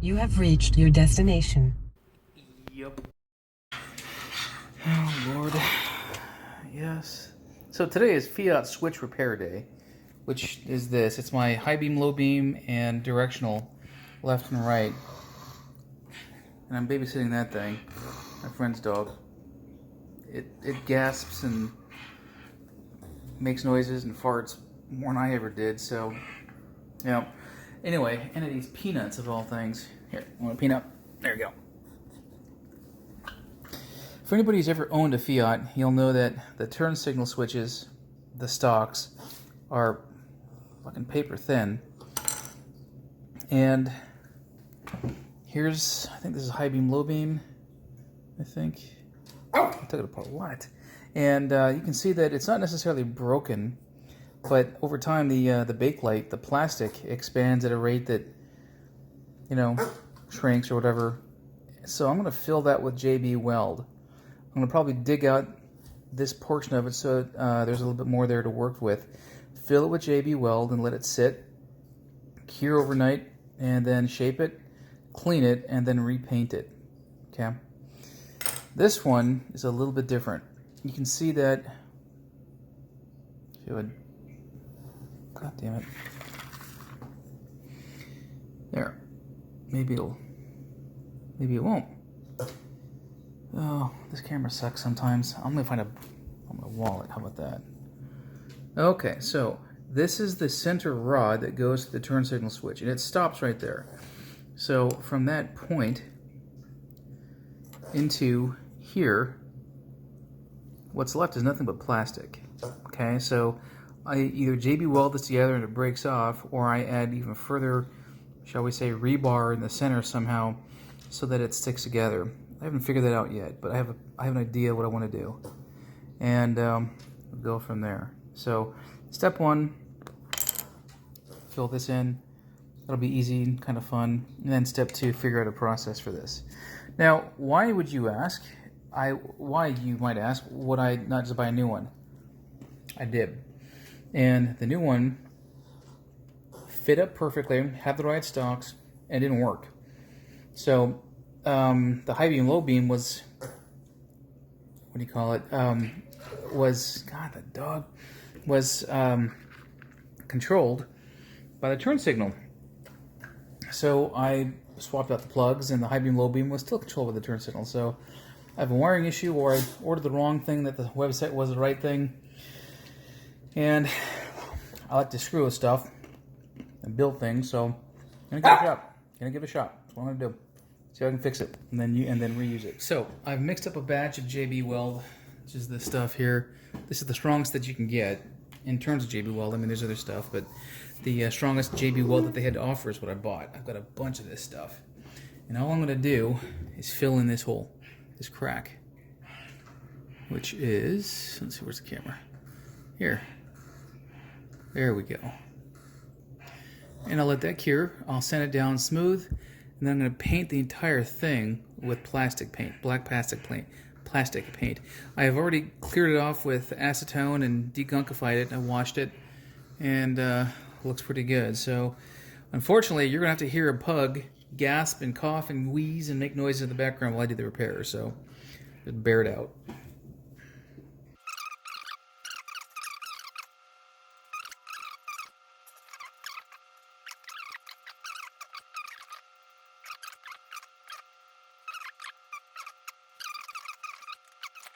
You have reached your destination. Yep. Oh, Lord. Yes. So today is Fiat switch repair day, which is this. It's my high beam, low beam, and directional left and right. And I'm babysitting that thing, my friend's dog. It gasps and makes noises and farts more than I ever did, so, yeah. Anyway, and it eats peanuts of all things. Here, want a peanut? There you go. For anybody who's ever owned a Fiat, you'll know that the turn signal switches, the stalks, are fucking paper thin. And here's, I think this is high beam, low beam, I think. I took it apart a lot. And you can see that it's not necessarily broken, but over time the bakelite, the plastic, expands at a rate that, you know, shrinks or whatever. So I'm going to fill that with JB Weld. I'm going to probably dig out this portion of it so there's a little bit more there to work with. Fill it with JB Weld and let it sit, cure overnight, and then shape it, clean it, and then repaint it. Okay. This one is a little bit different. You can see that. If you would, God damn it. There. Maybe it won't. Oh, this camera sucks sometimes. I'm gonna find a wallet. How about that? Okay, so this is the center rod that goes to the turn signal switch, and it stops right there. So from that point into here, what's left is nothing but plastic. Okay, so I either JB weld this together and it breaks off, or I add even further, shall we say, rebar in the center somehow so that it sticks together. I haven't figured that out yet, but I have an idea what I want to do, and we'll go from there. So step one, fill this in. That'll be easy and kind of fun. And then step two, figure out a process for this. Now, why would you ask? Why you might ask, would I not just buy a new one? I did, and the new one fit up perfectly, had the right stalks, and didn't work. So the high beam, low beam was, what do you call it? Was, God, the dog was controlled by the turn signal. So I swapped out the plugs, and the high beam, low beam was still controlled by the turn signal. So I have a wiring issue, or I ordered the wrong thing that the website was the right thing. And I like to screw with stuff and build things, so I'm gonna give it a shot. That's what I'm gonna do. See if I can fix it, and then reuse it. So I've mixed up a batch of JB Weld, which is this stuff here. This is the strongest that you can get in terms of JB Weld. I mean, there's other stuff, but the strongest JB Weld that they had to offer is what I bought. I've got a bunch of this stuff, and all I'm gonna do is fill in this hole, this crack, which is, let's see, where's the camera? Here. There we go. And I'll let that cure. I'll sand it down smooth, and then I'm going to paint the entire thing with plastic paint, black plastic paint. I have already cleared it off with acetone and degunkified it. I washed it, and looks pretty good. So, unfortunately, you're going to have to hear a pug gasp and cough and wheeze and make noises in the background while I do the repair. So, just bear it out.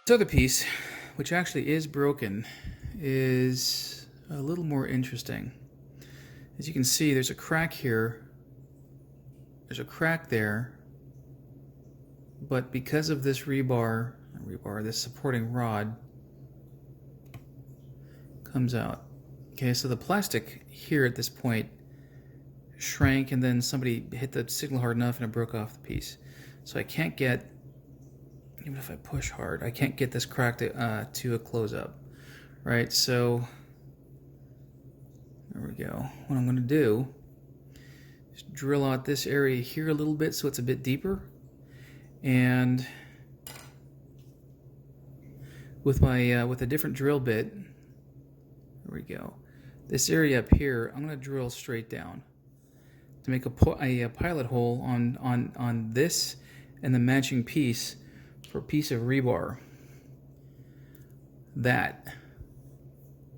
This other piece, which actually is broken, is a little more interesting. As you can see, there's a crack here, there's a crack there, but because of this this supporting rod comes out. Okay, so the plastic here at this point shrank, and then somebody hit the signal hard enough and it broke off the piece. So I can't get, even if I push hard, I can't get this crack to a close up, right? So there we go. What I'm going to do is drill out this area here a little bit so it's a bit deeper, and with my with a different drill bit, there we go. This area up here, I'm going to drill straight down. to make a pilot hole on this and the matching piece for a piece of rebar. That,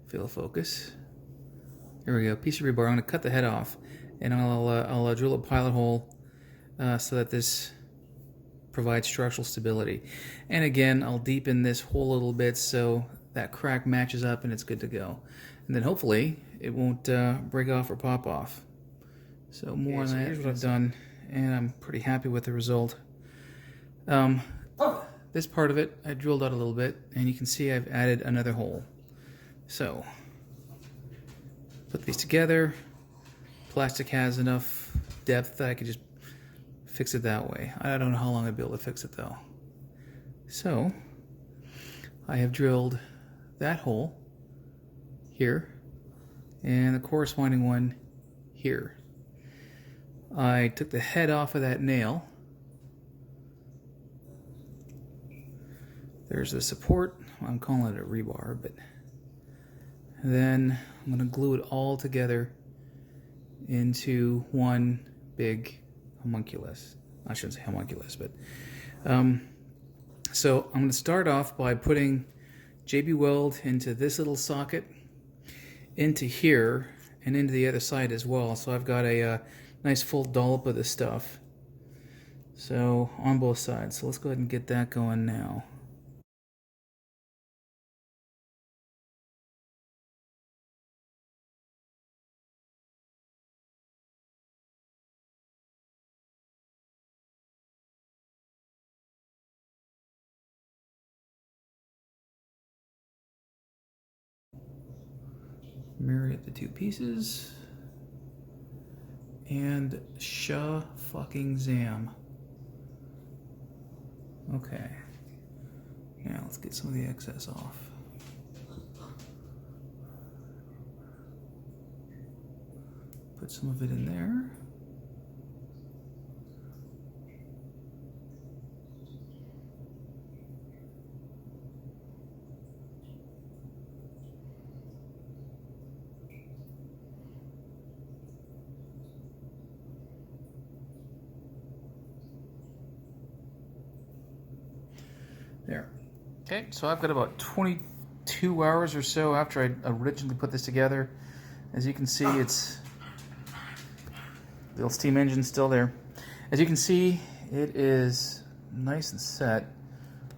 fill focus. Here we go, piece of rebar. I'm going to cut the head off, and I'll drill a pilot hole so that this provides structural stability. And again, I'll deepen this hole a little bit so that crack matches up and it's good to go. And then hopefully it won't break off or pop off. So more on that. Here's what I've done, and I'm pretty happy with the result. This part of it I drilled out a little bit, and you can see I've added another hole. So put these together. Plastic has enough depth that I could just fix it that way. I don't know how long I'd be able to fix it though. So I have drilled that hole here and the corresponding one here. I took the head off of that nail. There's the support. I'm calling it a rebar, but then I'm going to glue it all together into one big homunculus. I shouldn't say homunculus, but so I'm going to start off by putting JB Weld into this little socket, into here, and into the other side as well. So I've got a nice full dollop of this stuff. So on both sides. So let's go ahead and get that going now. Marry the two pieces, and fucking zam. Okay, now let's get some of the excess off. Put some of it in there. There. Okay, so I've got about 22 hours or so after I originally put this together. As you can see, it's the old steam engine still there. As you can see, it is nice and set.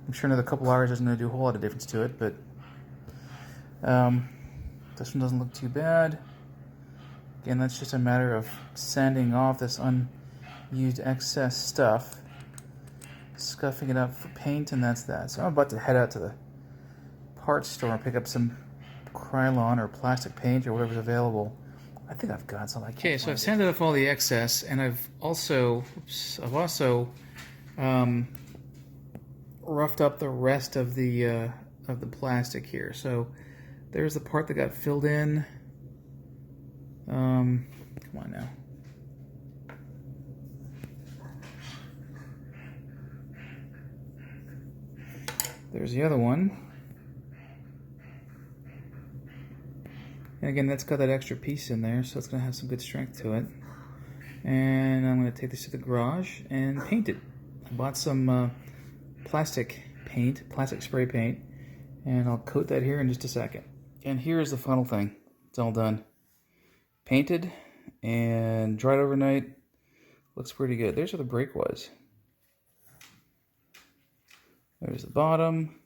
I'm sure another couple hours isn't going to do a whole lot of difference to it, but this one doesn't look too bad. Again, that's just a matter of sanding off this unused excess stuff, scuffing it up for paint, and that's that. So I'm about to head out to the parts store and pick up some Krylon or plastic paint or whatever's available. I think I've got some. Okay, so I've sanded off all the excess, and I've also roughed up the rest of the plastic here. So there's the part that got filled in. Come on now. There's the other one. And again, that's got that extra piece in there, so it's going to have some good strength to it. And I'm going to take this to the garage and paint it. I bought some plastic paint, plastic spray paint, and I'll coat that here in just a second. And here's the final thing. It's all done. Painted and dried overnight. Looks pretty good. There's where the brake was. There's the bottom.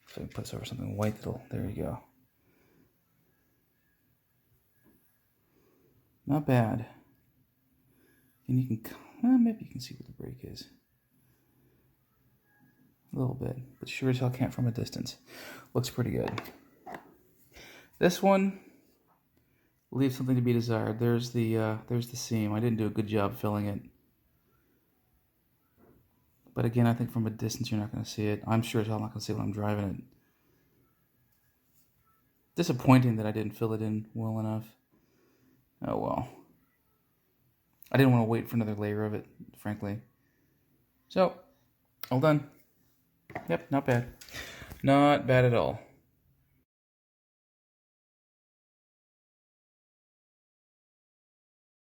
So I can put this over something white that'll, there you go. Not bad. And you can, maybe you can see where the brake is. A little bit, but sure as hell can't from a distance. Looks pretty good. This one leaves something to be desired. There's the seam. I didn't do a good job filling it. But again, I think from a distance you're not going to see it. I'm sure as hell not going to see it when I'm driving it. Disappointing that I didn't fill it in well enough. Oh well. I didn't want to wait for another layer of it, frankly. So, all done. Yep, not bad. Not bad at all.